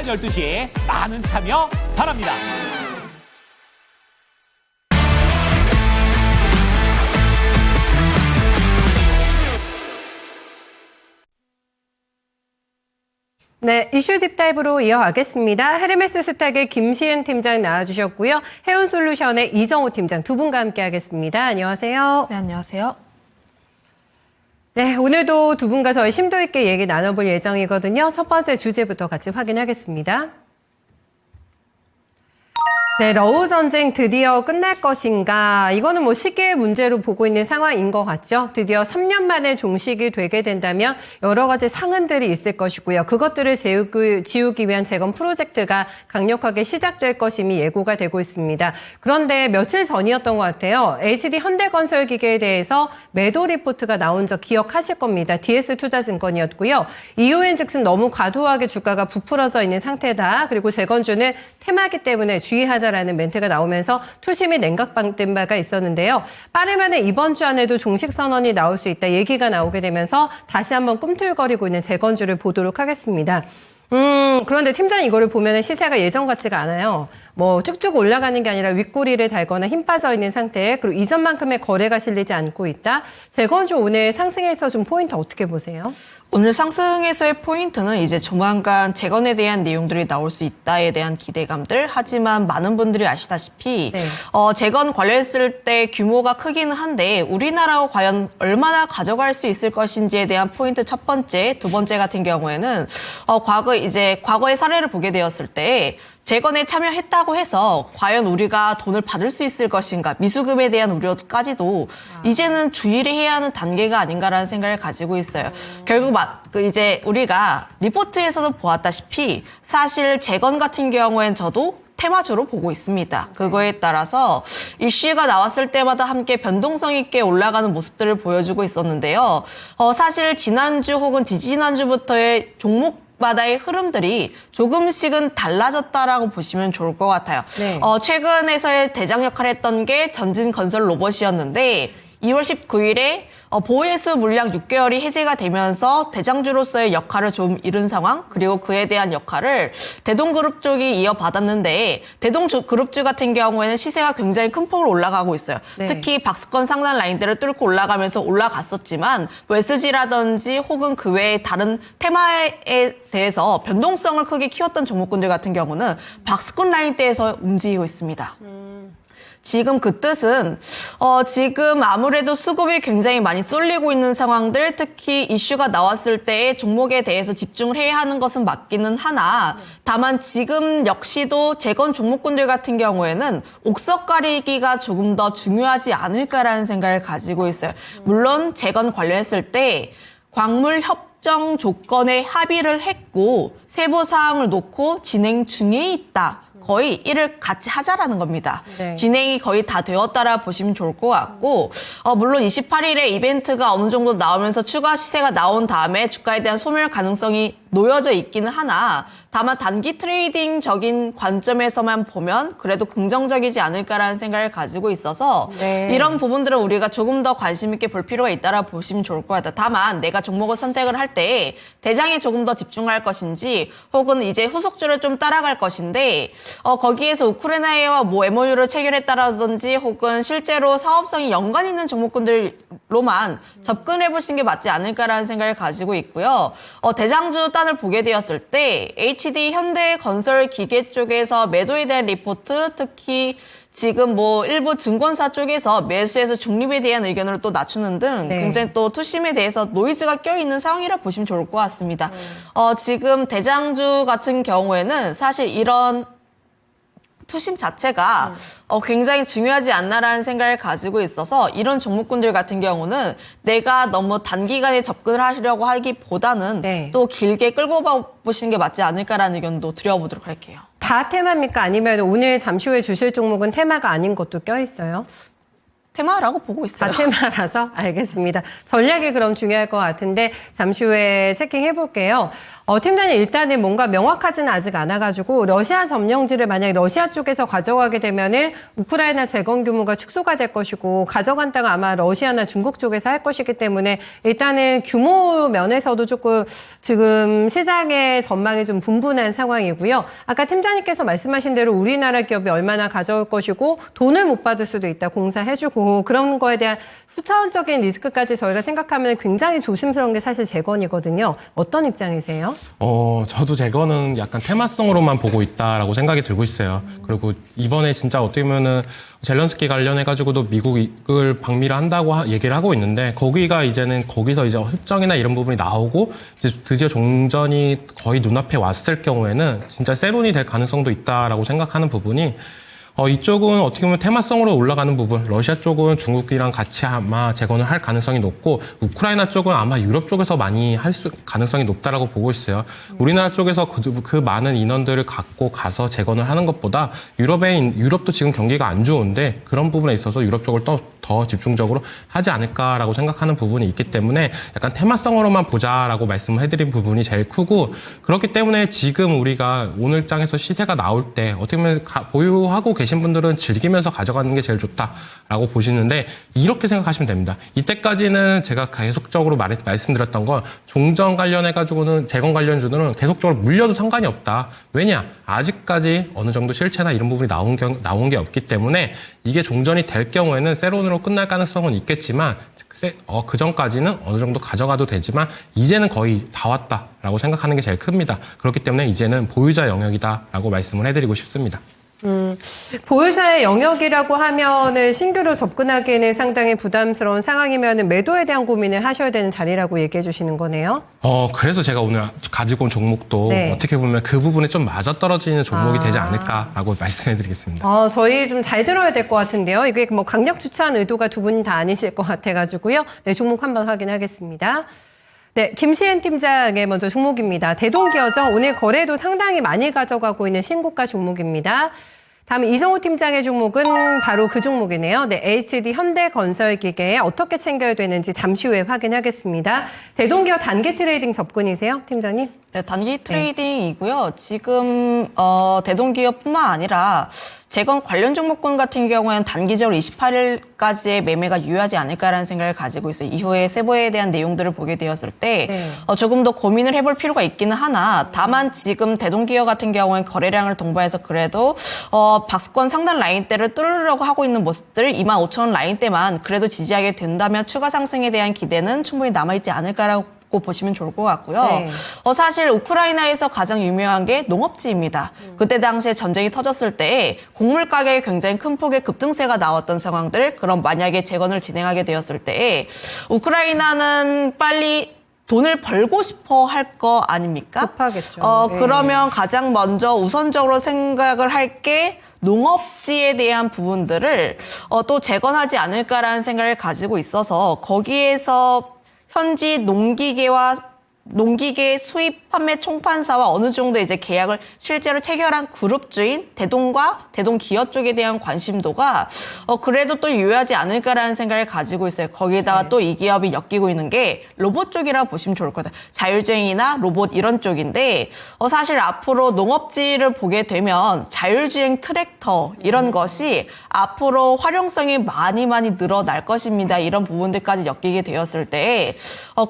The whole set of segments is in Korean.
12시에 많은 참여 바랍니다. 네, 이슈 딥다이브로 이어가겠습니다. 헤르메스 스탁의 김시은 팀장 나와주셨고요. 해운솔루션의 이정호 팀장 두 분과 함께하겠습니다. 안녕하세요. 네, 안녕하세요. 네, 오늘도 두 분과 저희 심도 있게 얘기 나눠볼 예정이거든요. 첫 번째 주제부터 같이 확인하겠습니다. 네, 러우 전쟁 드디어 끝날 것인가? 이거는 뭐 시기의 문제로 보고 있는 상황인 것 같죠? 드디어 3년 만에 종식이 되게 된다면 여러 가지 상흔들이 있을 것이고요. 그것들을 지우기 위한 재건 프로젝트가 강력하게 시작될 것임이 예고가 되고 있습니다. 그런데 며칠 전이었던 것 같아요. LCD 현대건설기계에 대해서 매도 리포트가 나온 적 기억하실 겁니다. DS투자증권이었고요. 이유인즉슨 너무 과도하게 주가가 부풀어져 있는 상태다. 그리고 재건주는 테마기 때문에 주의하자. 라는 멘트가 나오면서 투심이 냉각된 바가 있었는데요. 빠르면 이번 주 안에도 종식 선언이 나올 수 있다 얘기가 나오게 되면서 다시 한번 꿈틀거리고 있는 재건주를 보도록 하겠습니다. 그런데 팀장님 이거를 보면 시세가 예전 같지가 않아요. 뭐 쭉쭉 올라가는 게 아니라 윗꼬리를 달거나 힘 빠져 있는 상태, 그리고 이전만큼의 거래가 실리지 않고 있다. 재건주 오늘 상승에서 좀 포인트 어떻게 보세요? 오늘 상승에서의 포인트는 이제 조만간 재건에 대한 내용들이 나올 수 있다에 대한 기대감들. 하지만 많은 분들이 아시다시피 네. 재건 관련했을 때 규모가 크기는 한데 우리나라가 과연 얼마나 가져갈 수 있을 것인지에 대한 포인트 첫 번째, 두 번째 같은 경우에는 과거의 사례를 보게 되었을 때 재건에 참여했다고 해서 과연 우리가 돈을 받을 수 있을 것인가, 미수금에 대한 우려까지도 이제는 주의를 해야 하는 단계가 아닌가라는 생각을 가지고 있어요. 결국 우리가 리포트에서도 보았다시피 사실 재건 같은 경우엔 저도 테마주로 보고 있습니다. 그거에 따라서 이슈가 나왔을 때마다 함께 변동성 있게 올라가는 모습들을 보여주고 있었는데요. 사실 지난주 혹은 지지난주부터의 종목마다의 흐름들이 조금씩은 달라졌다라고 보시면 좋을 것 같아요. 네. 최근에서의 대장 역할을 했던 게 전진건설 로봇이었는데 2월 19일에 보혜수 물량 6개월이 해제가 되면서 대장주로서의 역할을 좀 잃은 상황, 그리고 그에 대한 역할을 대동그룹 쪽이 이어받았는데 대동그룹주 같은 경우에는 시세가 굉장히 큰 폭으로 올라가고 있어요. 네. 특히 박스권 상단 라인들을 뚫고 올라가면서 올라갔었지만 SG라든지 혹은 그 외의 다른 테마에 대해서 변동성을 크게 키웠던 종목군들 같은 경우는 박스권 라인대에서 움직이고 있습니다. 지금 그 뜻은 지금 아무래도 수급이 굉장히 많이 쏠리고 있는 상황들, 특히 이슈가 나왔을 때의 종목에 대해서 집중을 해야 하는 것은 맞기는 하나, 다만 지금 역시도 재건 종목군들 같은 경우에는 옥석 가리기가 조금 더 중요하지 않을까라는 생각을 가지고 있어요. 물론 재건 관련했을 때 광물 협정 조건에 합의를 했고 세부 사항을 놓고 진행 중에 있다. 거의 이를 같이 하자라는 겁니다. 네. 진행이 거의 다 되었다라 보시면 좋을 것 같고, 물론 28일에 이벤트가 어느 정도 나오면서 추가 시세가 나온 다음에 주가에 대한 소멸 가능성이 놓여져 있기는 하나, 다만 단기 트레이딩적인 관점에서만 보면 그래도 긍정적이지 않을까라는 생각을 가지고 있어서 네. 이런 부분들은 우리가 조금 더 관심 있게 볼 필요가 있다라 보시면 좋을 것 같아요. 다만 내가 종목을 선택을 할 때 대장에 조금 더 집중할 것인지 혹은 이제 후속주를 좀 따라갈 것인데 거기에서 우크라이나와 뭐 MOU를 체결했다라든지 혹은 실제로 사업성이 연관 있는 종목군들로만 접근해 보시는 게 맞지 않을까라는 생각을 가지고 있고요. 대장주 단을 보게 되었을 때 HD 현대건설 기계 쪽에서 매도에 대한 리포트, 특히 지금 뭐 일부 증권사 쪽에서 매수에서 중립에 대한 의견을 또 낮추는 등 네. 굉장히 또 투심에 대해서 노이즈가 껴있는 상황이라 보시면 좋을 것 같습니다. 지금 대장주 같은 경우에는 사실 이런 투심 자체가 굉장히 중요하지 않나라는 생각을 가지고 있어서 이런 종목군들 같은 경우는 내가 너무 단기간에 접근을 하려고 하기보다는 네. 또 길게 끌고 보시는 게 맞지 않을까라는 의견도 드려보도록 할게요. 다 테마입니까? 아니면 오늘 잠시 후에 주실 종목은 테마가 아닌 것도 껴있어요? 테마라고 보고 있어요. 다 테마라서 알겠습니다. 전략이 그럼 중요할 것 같은데 잠시 후에 체킹해 볼게요. 팀장님 일단은 뭔가 명확하지는 아직 않아가지고 러시아 점령지를 만약에 러시아 쪽에서 가져가게 되면은 우크라이나 재건 규모가 축소가 될 것이고 가져간다가 아마 러시아나 중국 쪽에서 할 것이기 때문에 일단은 규모 면에서도 조금 지금 시장의 전망이 좀 분분한 상황이고요. 아까 팀장님께서 말씀하신 대로 우리나라 기업이 얼마나 가져올 것이고 돈을 못 받을 수도 있다 공사해주고 그런 거에 대한 수차원적인 리스크까지 저희가 생각하면 굉장히 조심스러운 게 사실 재건이거든요. 어떤 입장이세요? 저도 재건은 약간 테마성으로만 보고 있다라고 생각이 들고 있어요. 그리고 이번에 진짜 어떻게 보면은 젤런스키 관련해가지고도 미국을 방미를 한다고 얘기를 하고 있는데 거기가 이제는 거기서 이제 협정이나 이런 부분이 나오고 이제 드디어 종전이 거의 눈앞에 왔을 경우에는 진짜 세론이 될 가능성도 있다라고 생각하는 부분이 이쪽은 어떻게 보면 테마성으로 올라가는 부분, 러시아 쪽은 중국이랑 같이 아마 재건을 할 가능성이 높고, 우크라이나 쪽은 아마 유럽 쪽에서 많이 할 가능성이 높다라고 보고 있어요. 우리나라 쪽에서 그 많은 인원들을 갖고 가서 재건을 하는 것보다 유럽도 지금 경기가 안 좋은데 그런 부분에 있어서 유럽 쪽을 더 집중적으로 하지 않을까라고 생각하는 부분이 있기 때문에 약간 테마성으로만 보자라고 말씀을 해드린 부분이 제일 크고, 그렇기 때문에 지금 우리가 오늘 장에서 시세가 나올 때 어떻게 보면 보유하고 계신 분들은 즐기면서 가져가는 게 제일 좋다라고 보시는데, 이렇게 생각하시면 됩니다. 이때까지는 제가 계속적으로 말씀드렸던 건 종전 관련해가지고는 재건 관련주들은 계속적으로 물려도 상관이 없다. 왜냐? 아직까지 어느 정도 실체나 이런 부분이 나온 게 없기 때문에 이게 종전이 될 경우에는 세론으로 끝날 가능성은 있겠지만 그 전까지는 어느 정도 가져가도 되지만 이제는 거의 다 왔다라고 생각하는 게 제일 큽니다. 그렇기 때문에 이제는 보유자 영역이다라고 말씀을 해드리고 싶습니다. 보유자의 영역이라고 하면은 신규로 접근하기에는 상당히 부담스러운 상황이면은 매도에 대한 고민을 하셔야 되는 자리라고 얘기해 주시는 거네요. 그래서 제가 오늘 가지고 온 종목도 네. 어떻게 보면 그 부분에 좀 맞아떨어지는 종목이 되지 않을까라고 말씀해 드리겠습니다. 저희 좀 잘 들어야 될 것 같은데요. 이게 뭐 강력 추천 의도가 두 분 다 아니실 것 같아가지고요. 네, 종목 한번 확인하겠습니다. 네, 김시은 팀장의 먼저 종목입니다. 대동기어죠. 오늘 거래도 상당히 많이 가져가고 있는 신고가 종목입니다. 다음 이정호 팀장의 종목은 바로 그 종목이네요. 네, HD 현대건설기계 어떻게 챙겨야 되는지 잠시 후에 확인하겠습니다. 대동기어 단기 트레이딩 접근이세요, 팀장님? 네, 단기 트레이딩이고요. 지금 대동기업뿐만 아니라 재건 관련 종목군 같은 경우에는 단기적으로 28일까지의 매매가 유효하지 않을까라는 생각을 가지고 있어요. 이후에 세부에 대한 내용들을 보게 되었을 때 조금 더 고민을 해볼 필요가 있기는 하나, 다만 지금 대동기업 같은 경우에는 거래량을 동반해서 그래도 박스권 상단 라인대를 뚫으려고 하고 있는 모습들 25,000원 라인대만 그래도 지지하게 된다면 추가 상승에 대한 기대는 충분히 남아있지 않을까라고 보시면 좋을 것 같고요. 네. 사실 우크라이나에서 가장 유명한 게 농업지입니다. 그때 당시에 전쟁이 터졌을 때 곡물 가격이 굉장히 큰 폭의 급등세가 나왔던 상황들, 그럼 만약에 재건을 진행하게 되었을 때 우크라이나는 빨리 돈을 벌고 싶어 할 거 아닙니까? 급하겠죠. 네. 그러면 가장 먼저 우선적으로 생각을 할 게 농업지에 대한 부분들을 또 재건하지 않을까라는 생각을 가지고 있어서 거기에서 현지 농기계 수입 판매 총판사와 어느 정도 이제 계약을 실제로 체결한 그룹주인 대동과 대동기업 쪽에 대한 관심도가 그래도 또 유효하지 않을까라는 생각을 가지고 있어요. 거기에다가 또 이 기업이 엮이고 있는 게 로봇 쪽이라고 보시면 좋을 것 같아요. 자율주행이나 로봇 이런 쪽인데 사실 앞으로 농업지를 보게 되면 자율주행 트랙터 이런 것이 앞으로 활용성이 많이 늘어날 것입니다. 이런 부분들까지 엮이게 되었을 때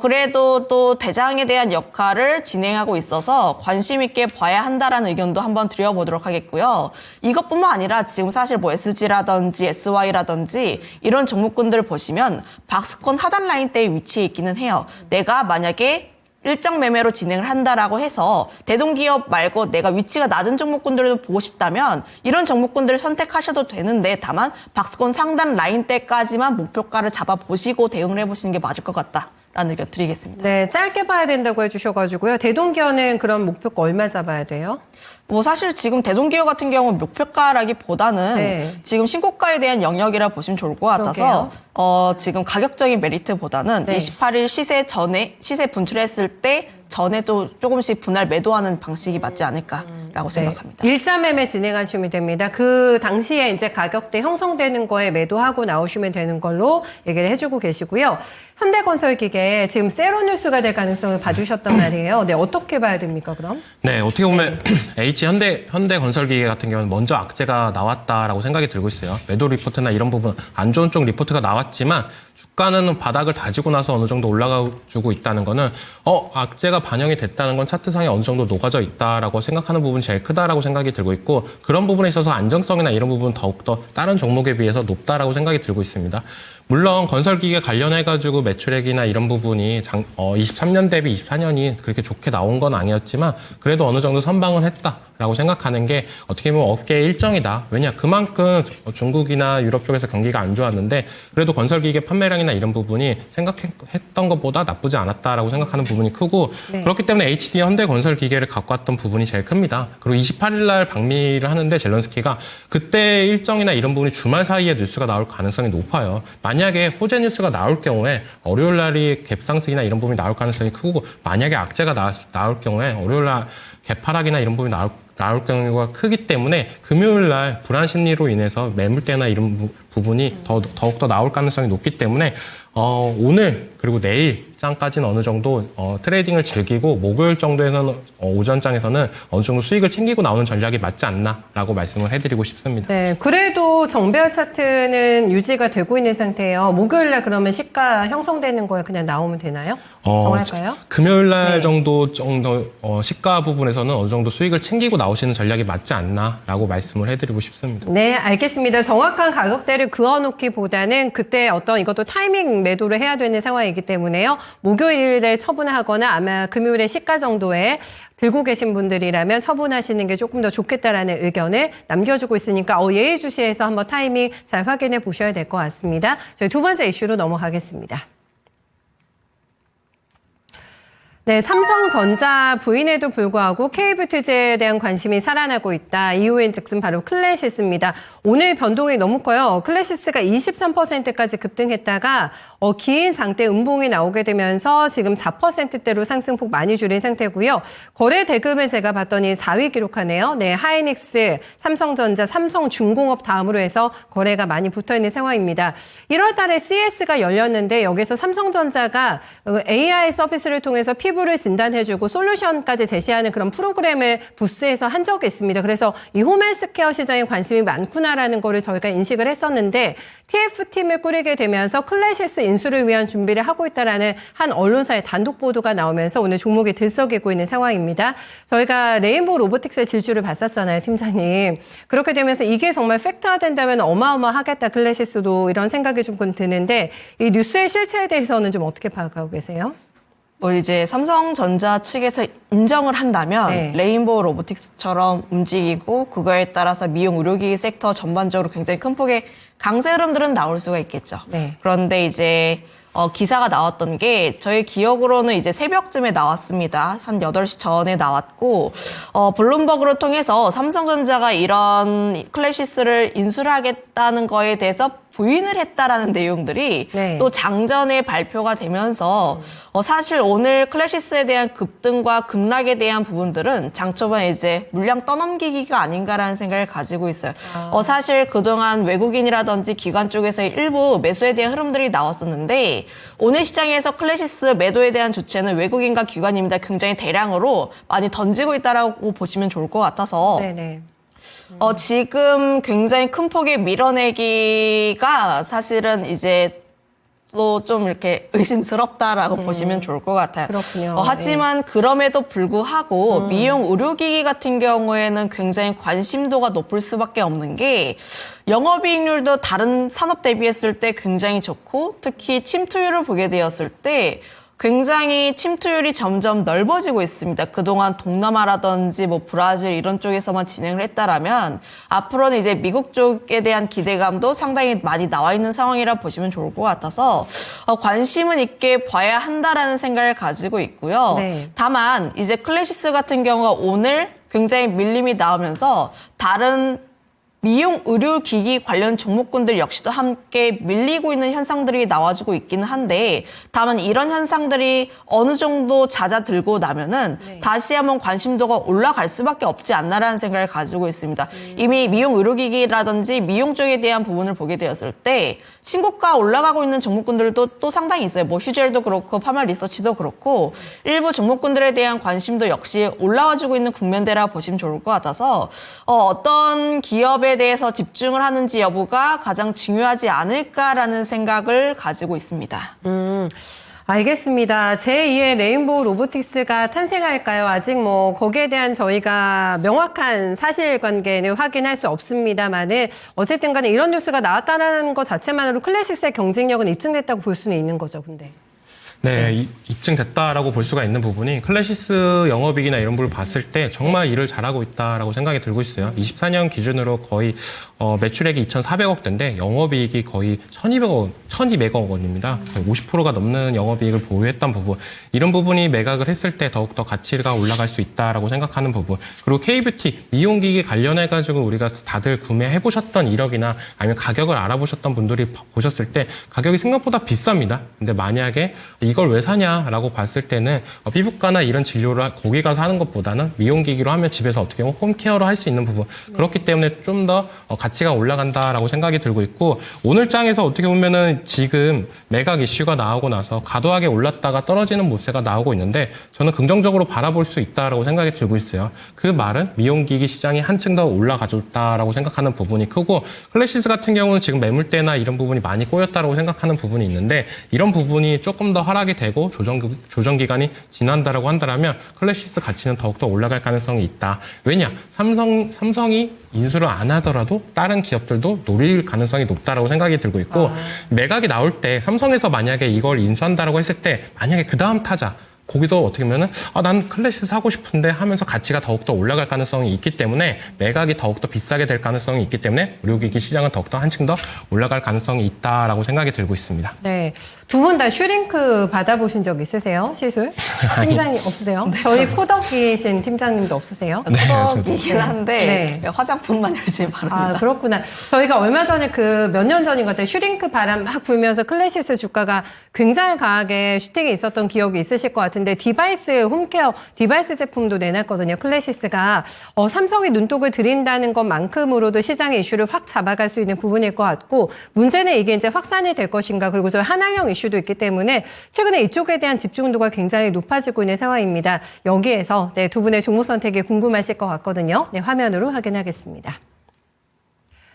그래도 또 대장에 대한 역할을 진행하고 있어서 관심 있게 봐야 한다라는 의견도 한번 드려보도록 하겠고요. 이것뿐만 아니라 지금 사실 뭐 SG라든지 SY라든지 이런 종목군들을 보시면 박스권 하단 라인대에 위치해 있기는 해요. 내가 만약에 일정 매매로 진행을 한다라고 해서 대동기업 말고 내가 위치가 낮은 종목군들도 보고 싶다면 이런 종목군들을 선택하셔도 되는데, 다만 박스권 상단 라인대까지만 목표가를 잡아보시고 대응을 해보시는 게 맞을 것 같다라는 의견 드리겠습니다. 네, 짧게 봐야 된다고 해주셔가지고요. 대동기어는 그런 목표가 얼마 잡아야 돼요? 뭐 사실 지금 대동기업 같은 경우는 목표가라기보다는 네. 지금 신고가에 대한 영역이라 보시면 좋을 것 같아서 지금 가격적인 메리트보다는 네. 28일 시세 전에 시세 분출했을 때 전에 또 조금씩 분할 매도하는 방식이 맞지 않을까라고 생각합니다. 일자 매매 진행하시면 됩니다. 그 당시에 이제 가격대 형성되는 거에 매도하고 나오시면 되는 걸로 얘기를 해주고 계시고요. 현대건설기계 지금 세로뉴스가 될 가능성을 봐주셨단 말이에요. 네, 어떻게 봐야 됩니까, 그럼? 네, 어떻게 보면 H 현대건설기계 같은 경우는 먼저 악재가 나왔다라고 생각이 들고 있어요. 매도 리포트나 이런 부분 안 좋은 쪽 리포트가 나왔지만 주가는 바닥을 다지고 나서 어느 정도 올라가주고 있다는 거는 악재가 반영이 됐다는 건 차트상에 어느 정도 녹아져 있다라고 생각하는 부분이 제일 크다라고 생각이 들고 있고 그런 부분에 있어서 안정성이나 이런 부분은 더욱더 다른 종목에 비해서 높다라고 생각이 들고 있습니다. 물론 건설기계 관련해가지고 매출액이나 이런 부분이 23년 대비 24년이 그렇게 좋게 나온 건 아니었지만 그래도 어느 정도 선방은 했다라고 생각하는 게 어떻게 보면 업계의 일정이다. 왜냐 그만큼 중국이나 유럽 쪽에서 경기가 안 좋았는데 그래도 건설기계 판매량이나 이런 부분이 생각했던 것보다 나쁘지 않았다라고 생각하는 부분이 크고 네. 그렇기 때문에 HD 현대건설기계를 갖고 왔던 부분이 제일 큽니다. 그리고 28일 날 방미를 하는데 젤런스키가 그때 일정이나 이런 부분이 주말 사이에 뉴스가 나올 가능성이 높아요. 만약에 호재 뉴스가 나올 경우에 월요일 날이 갭상승이나 이런 부분이 나올 가능성이 크고 만약에 악재가 나올 경우에 월요일 날 갭하락이나 이런 부분이 나올 경우가 크기 때문에 금요일 날 불안 심리로 인해서 매물대나 이런 부분이 더욱더 나올 가능성이 높기 때문에 오늘 그리고 내일장까지는 어느 정도 트레이딩을 즐기고 목요일 정도에서는 오전장에서는 어느 정도 수익을 챙기고 나오는 전략이 맞지 않나라고 말씀을 해드리고 싶습니다. 네, 그래도 정배열 차트는 유지가 되고 있는 상태예요. 목요일날 그러면 시가 형성되는 거에 그냥 나오면 되나요? 정할까요? 금요일 날 네. 정도 시가 부분에서는 어느 정도 수익을 챙기고 나오시는 전략이 맞지 않나라고 말씀을 해드리고 싶습니다. 네, 알겠습니다. 정확한 가격대를 그어놓기보다는 그때 어떤 이것도 타이밍 매도를 해야 되는 상황이기 때문에요. 목요일에 처분하거나 아마 금요일에 시가 정도에 들고 계신 분들이라면 처분하시는 게 조금 더 좋겠다라는 의견을 남겨주고 있으니까 예의주시해서 한번 타이밍 잘 확인해 보셔야 될 것 같습니다. 저희 두 번째 이슈로 넘어가겠습니다. 네, 삼성전자 부인에도 불구하고 K뷰트제에 대한 관심이 살아나고 있다. 이유인즉슨 바로 클래시스입니다. 오늘 변동이 너무 커요. 클래시스가 23%까지 급등했다가 긴 장대 음봉이 나오게 되면서 지금 4%대로 상승폭 많이 줄인 상태고요. 거래 대금을 제가 봤더니 4위 기록하네요. 네, 하이닉스, 삼성전자, 삼성중공업 다음으로 해서 거래가 많이 붙어있는 상황입니다. 1월 달에 CS가 열렸는데 여기서 삼성전자가 AI 서비스를 통해서 피부를 진단해주고 솔루션까지 제시하는 그런 프로그램을 부스에서 한 적이 있습니다. 그래서 이 홈헬스케어 시장에 관심이 많구나라는 거를 저희가 인식을 했었는데 TF팀을 꾸리게 되면서 클래시스 인수를 위한 준비를 하고 있다라는 한 언론사의 단독 보도가 나오면서 오늘 종목이 들썩이고 있는 상황입니다. 저희가 레인보우 로보틱스의 질주를 봤었잖아요, 팀장님. 그렇게 되면서 이게 정말 팩트화된다면 어마어마하겠다, 클래시스도 이런 생각이 좀 드는데 이 뉴스의 실체에 대해서는 좀 어떻게 파악하고 계세요? 이제 삼성전자 측에서 인정을 한다면 네. 레인보우 로보틱스처럼 움직이고 그거에 따라서 미용 의료기기 섹터 전반적으로 굉장히 큰 폭의 강세 흐름들은 나올 수가 있겠죠. 네. 그런데 이제 기사가 나왔던 게 저희 기억으로는 이제 새벽쯤에 나왔습니다. 한 8시 전에 나왔고 블룸버그를 통해서 삼성전자가 이런 클래시스를 인수를 하겠다는 거에 대해서 부인을 했다라는 내용들이 네. 또 장전에 발표가 되면서 사실 오늘 클래시스에 대한 급등과 급락에 대한 부분들은 장초반 이제 물량 떠넘기기가 아닌가라는 생각을 가지고 있어요. 사실 그동안 외국인이라든지 기관 쪽에서 일부 매수에 대한 흐름들이 나왔었는데 오늘 시장에서 클래시스 매도에 대한 주체는 외국인과 기관입니다. 굉장히 대량으로 많이 던지고 있다라고 보시면 좋을 것 같아서 네네. 지금 굉장히 큰 폭의 밀어내기가 사실은 이제 또 좀 이렇게 의심스럽다라고 보시면 좋을 것 같아요. 그렇군요. 하지만 그럼에도 불구하고 미용 의료기기 같은 경우에는 굉장히 관심도가 높을 수밖에 없는 게 영업이익률도 다른 산업 대비했을 때 굉장히 좋고 특히 침투율을 보게 되었을 때 굉장히 침투율이 점점 넓어지고 있습니다. 그동안 동남아라든지 뭐 브라질 이런 쪽에서만 진행을 했다라면 앞으로는 이제 미국 쪽에 대한 기대감도 상당히 많이 나와 있는 상황이라 보시면 좋을 것 같아서 관심은 있게 봐야 한다라는 생각을 가지고 있고요. 네. 다만 이제 클래시스 같은 경우가 오늘 굉장히 밀림이 나오면서 다른 미용 의료기기 관련 종목군들 역시도 함께 밀리고 있는 현상들이 나와주고 있기는 한데 다만 이런 현상들이 어느 정도 잦아들고 나면은 다시 한번 관심도가 올라갈 수밖에 없지 않나라는 생각을 가지고 있습니다. 이미 미용 의료기기라든지 미용 쪽에 대한 부분을 보게 되었을 때 신고가 올라가고 있는 종목군들도 또 상당히 있어요. 뭐 휴젤도 그렇고 파마 리서치도 그렇고 일부 종목군들에 대한 관심도 역시 올라와주고 있는 국면대라 보시면 좋을 것 같아서 어떤 기업에 대해서 집중을 하는지 여부가 가장 중요하지 않을까라는 생각을 가지고 있습니다. 알겠습니다. 제2의 레인보우 로보틱스가 탄생할까요? 아직 뭐 거기에 대한 저희가 명확한 사실관계는 확인할 수 없습니다만은 어쨌든 간에 이런 뉴스가 나왔다는 것 자체만으로 클래식스의 경쟁력은 입증됐다고 볼 수는 있는 거죠, 근데. 네, 입증됐다라고 볼 수가 있는 부분이 클래시스 영업이익이나 이런 부분을 봤을 때 정말 일을 잘하고 있다라고 생각이 들고 있어요. 24년 기준으로 거의 매출액이 2,400억대인데 영업이익이 거의 1,200억 원입니다. 거의 50%가 넘는 영업이익을 보유했던 부분. 이런 부분이 매각을 했을 때 더욱더 가치가 올라갈 수 있다라고 생각하는 부분. 그리고 K뷰티, 미용기기 관련해가지고 우리가 다들 구매해보셨던 이력이나 아니면 가격을 알아보셨던 분들이 보셨을 때 가격이 생각보다 비쌉니다. 근데 만약에 이걸 왜 사냐라고 봤을 때는 피부과나 이런 진료를 거기 가서 하는 것보다는 미용기기로 하면 집에서 어떻게 보면 홈케어로 할 수 있는 부분. 그렇기 때문에 좀 더 가치가 올라간다라고 생각이 들고 있고 오늘 장에서 어떻게 보면은 지금 매각 이슈가 나오고 나서 과도하게 올랐다가 떨어지는 모세가 나오고 있는데 저는 긍정적으로 바라볼 수 있다라고 생각이 들고 있어요. 그 말은 미용기기 시장이 한층 더 올라가줬다라고 생각하는 부분이 크고 클래시스 같은 경우는 지금 매물대나 이런 부분이 많이 꼬였다라고 생각하는 부분이 있는데 이런 부분이 조금 더 하락이 되고 조정 기간이 지난다라고 한다면 클래시스 가치는 더욱더 올라갈 가능성이 있다. 왜냐? 삼성이 인수를 안 하더라도 다른 기업들도 노릴 가능성이 높다라고 생각이 들고 있고 매각이 나올 때 삼성에서 만약에 이걸 인수한다라고 했을 때 만약에 그 다음 타자 거기도 어떻게 보면은 난 클래시스 사고 싶은데 하면서 가치가 더욱더 올라갈 가능성이 있기 때문에 매각이 더욱더 비싸게 될 가능성이 있기 때문에 의료기기 시장은 더욱더 한층 더 올라갈 가능성이 있다라고 생각이 들고 있습니다. 네. 두 분 다 슈링크 받아보신 적 있으세요? 시술? 팀장님 없으세요? 네, 저희 코덕이신 팀장님도 없으세요? 코덕이긴 한데 네. 화장품만 열심히 바릅니다. 아, 그렇구나. 저희가 얼마 전에 몇 년 전인 것 같아요. 슈링크 바람 막 불면서 클래시스 주가가 굉장히 강하게 슈팅이 있었던 기억이 있으실 것 같은데 디바이스, 홈케어 디바이스 제품도 내놨거든요. 클래시스가. 삼성이 눈독을 들인다는 것만큼으로도 시장의 이슈를 확 잡아갈 수 있는 부분일 것 같고 문제는 이게 이제 확산이 될 것인가 그리고 저희 한알령 이슈도 있기 때문에 최근에 이쪽에 대한 집중도가 굉장히 높아지고 있는 상황입니다. 여기에서 두 분의 종목 선택이 궁금하실 것 같거든요. 네, 화면으로 확인하겠습니다.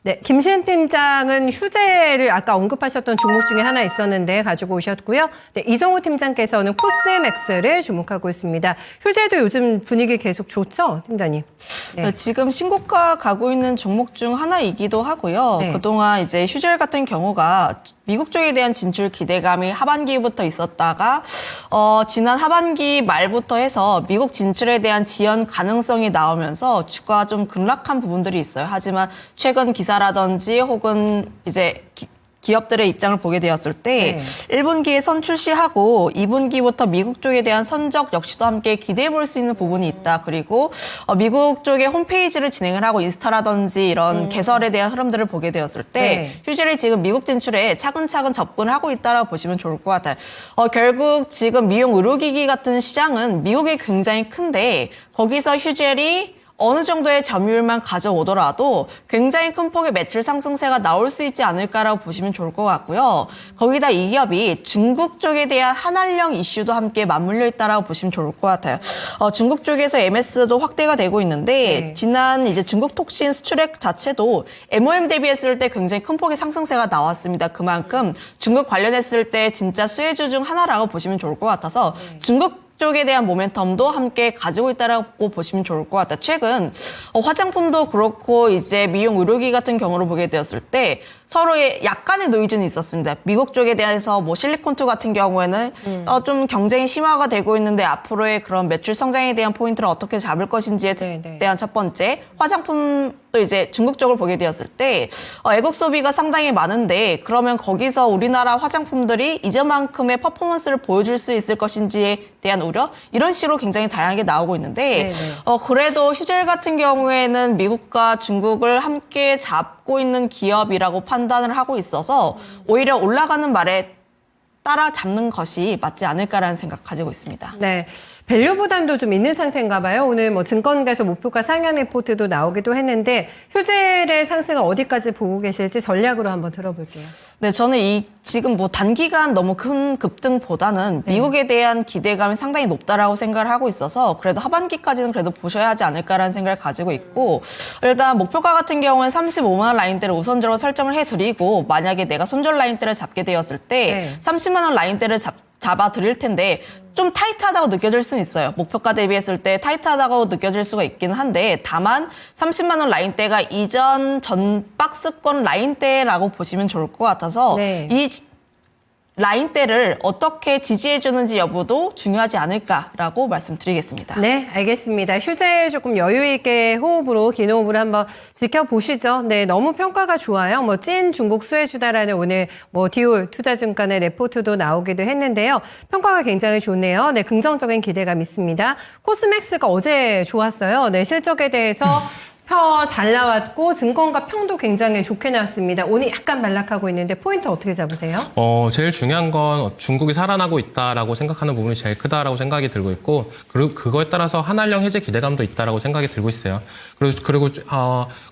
네, 김신 팀장은 휴재를 아까 언급하셨던 종목 중에 하나 있었는데 가지고 오셨고요. 네, 이정호 팀장께서는 코스맥스를 주목하고 있습니다. 휴재도 요즘 분위기 계속 좋죠, 팀장님? 네, 지금 신고가 가고 있는 종목 중 하나이기도 하고요. 네. 그동안 이제 휴젤 같은 경우가 미국 쪽에 대한 진출 기대감이 하반기부터 있었다가 지난 하반기 말부터 해서 미국 진출에 대한 지연 가능성이 나오면서 주가가 좀 급락한 부분들이 있어요. 하지만 최근 기사라든지 혹은 이제 기업들의 입장을 보게 되었을 때 1분기에 선출시하고 2분기부터 미국 쪽에 대한 선적 역시도 함께 기대해 볼 수 있는 부분이 있다. 그리고 미국 쪽의 홈페이지를 진행을 하고 인스타라든지 이런 개설에 대한 흐름들을 보게 되었을 때 휴젤이 지금 미국 진출에 차근차근 접근을 하고 있다라고 보시면 좋을 것 같아요. 결국 지금 미용 의료기기 같은 시장은 미국이 굉장히 큰데 거기서 휴젤이 어느 정도의 점유율만 가져오더라도 굉장히 큰 폭의 매출 상승세가 나올 수 있지 않을까라고 보시면 좋을 것 같고요. 거기다 이 기업이 중국 쪽에 대한 한알령 이슈도 함께 맞물려 있다라고 보시면 좋을 것 같아요. 중국 쪽에서 MS도 확대가 되고 있는데 지난 이제 중국 톡신 수출액 자체도 MOM 대비했을 때 굉장히 큰 폭의 상승세가 나왔습니다. 그만큼 중국 관련했을 때 진짜 수혜주 중 하나라고 보시면 좋을 것 같아서 중국 쪽에 대한 모멘텀도 함께 가지고 있다라고 보시면 좋을 것 같다. 최근 화장품도 그렇고 이제 미용 의료기 같은 경우를 보게 되었을 때 서로의 약간의 노이즈는 있었습니다. 미국 쪽에 대해서 뭐 실리콘투 같은 경우에는 좀 경쟁이 심화가 되고 있는데 앞으로의 그런 매출 성장에 대한 포인트를 어떻게 잡을 것인지에 대한 첫 번째, 화장품도 이제 중국 쪽을 보게 되었을 때 애국 소비가 상당히 많은데 그러면 거기서 우리나라 화장품들이 이전만큼의 퍼포먼스를 보여줄 수 있을 것인지에 대한 우려 이런 식으로 굉장히 다양하게 나오고 있는데 네네. 그래도 휴젤 같은 경우에는 미국과 중국을 함께 잡고 있는 기업이라고 판단을 하고 있어서 오히려 올라가는 말에 따라잡는 것이 맞지 않을까라는 생각 가지고 있습니다. 네. 밸류 부담도 좀 있는 상태인가 봐요. 오늘 뭐 증권가에서 목표가 상향 리포트도 나오기도 했는데 휴젤의 상승을 어디까지 보고 계실지 전략으로 한번 들어볼게요. 네, 저는 지금 뭐 단기간 너무 큰 급등보다는 미국에 대한 기대감이 상당히 높다라고 생각을 하고 있어서 그래도 하반기까지는 그래도 보셔야 하지 않을까라는 생각을 가지고 있고 일단 목표가 같은 경우는 35만 원 라인대를 우선적으로 설정을 해드리고 만약에 내가 손절 라인대를 잡게 되었을 때 30만 원 라인대를 잡아 드릴 텐데 좀 타이트하다고 느껴질 수는 있어요. 목표가 대비했을 때 타이트하다고 느껴질 수가 있기는 한데 다만 30만 원 라인대가 이전 전 박스권 라인대라고 보시면 좋을 것 같아서 네. 이 라인대를 어떻게 지지해주는지 여부도 중요하지 않을까라고 말씀드리겠습니다. 네, 알겠습니다. 휴재 조금 여유 있게 호흡으로 긴 호흡으로 한번 지켜보시죠. 네, 너무 평가가 좋아요. 뭐 찐 중국 수혜주다라는 오늘 뭐 디올 투자증권의 레포트도 나오기도 했는데요. 평가가 굉장히 좋네요. 네, 긍정적인 기대감 있습니다. 코스맥스가 어제 좋았어요. 네, 실적에 대해서 잘 나왔고 증권가 평도 굉장히 좋게 나왔습니다. 오늘 약간 말락하고 있는데 포인트 어떻게 잡으세요? 제일 중요한 건 중국이 살아나고 있다라고 생각하는 부분이 제일 크다라고 생각이 들고 있고, 그리고 그거에 따라서 한알령 해제 기대감도 있다라고 생각이 들고 있어요. 그리고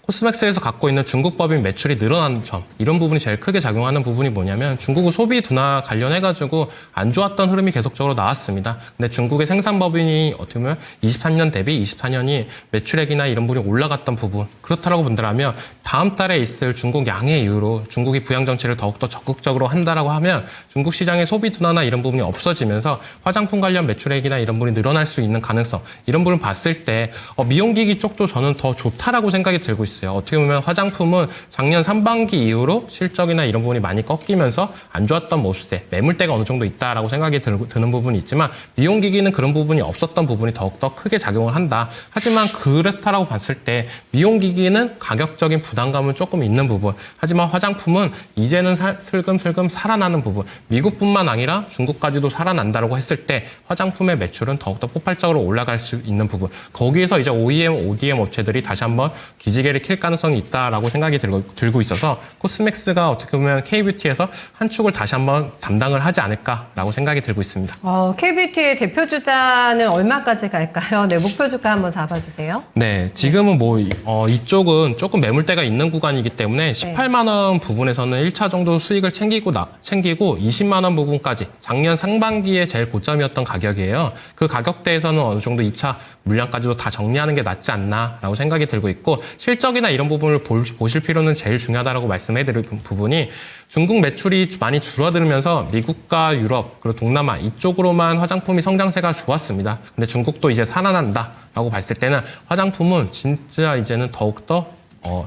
코스맥스에서 갖고 있는 중국 법인 매출이 늘어나는 점, 이런 부분이 제일 크게 작용하는 부분이 뭐냐면 중국의 소비 둔화 관련해가지고 안 좋았던 흐름이 계속적으로 나왔습니다. 근데 중국의 생산 법인이 어떻게 보면 23년 대비 24년이 매출액이나 이런 부분이 올라갔던 부분, 그렇다라고 본다면 다음 달에 있을 중국 양해 이후로 중국이 부양 정책을 더욱더 적극적으로 한다라고 하면 중국 시장의 소비 둔화나 이런 부분이 없어지면서 화장품 관련 매출액이나 이런 부분이 늘어날 수 있는 가능성, 이런 부분을 봤을 때 미용기기 쪽도 저는 더 좋다라고 생각이 들고 있어요. 어떻게 보면 화장품은 작년 상반기 이후로 실적이나 이런 부분이 많이 꺾이면서 안 좋았던 모습에 매물대가 어느 정도 있다라고 생각이 드는 부분이 있지만 미용기기는 그런 부분이 없었던 부분이 더욱더 크게 작용을 한다. 하지만 그렇다라고 봤을 때 미용기기는 가격적인 부담감은 조금 있는 부분, 하지만 화장품은 이제는 슬금슬금 살아나는 부분, 미국뿐만 아니라 중국까지도 살아난다고 했을 때 화장품의 매출은 더욱더 폭발적으로 올라갈 수 있는 부분, 거기에서 이제 OEM, ODM 업체들이 다시 한번 기지개를 킬 가능성이 있다라고 생각이 들고 있어서 코스맥스가 어떻게 보면 K뷰티에서 한 축을 다시 한번 담당을 하지 않을까라고 생각이 들고 있습니다. K뷰티의 대표 주자는 얼마까지 갈까요? 네, 목표 주가 한번 잡아주세요. 네, 지금은 이쪽은 조금 매물대가 있는 구간이기 때문에 18만 원 부분에서는 1차 정도 수익을 챙기고 20만 원 부분까지 작년 상반기에 제일 고점이었던 가격이에요. 그 가격대에서는 어느 정도 2차 물량까지도 다 정리하는 게 낫지 않나라고 생각이 들고 있고, 실적이나 이런 부분을 보실 필요는 제일 중요하다고 말씀해드릴 부분이 중국 매출이 많이 줄어들면서 미국과 유럽 그리고 동남아 이쪽으로만 화장품이 성장세가 좋았습니다. 근데 중국도 이제 살아난다라고 봤을 때는 화장품은 진짜 이제는 더욱더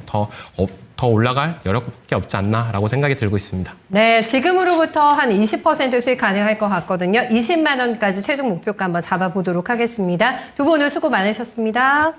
더 올라갈 여력밖에 없지 않나라고 생각이 들고 있습니다. 네, 지금으로부터 한 20% 수익 가능할 것 같거든요. 20만 원까지 최종 목표가 한번 잡아보도록 하겠습니다. 두 분 오늘 수고 많으셨습니다.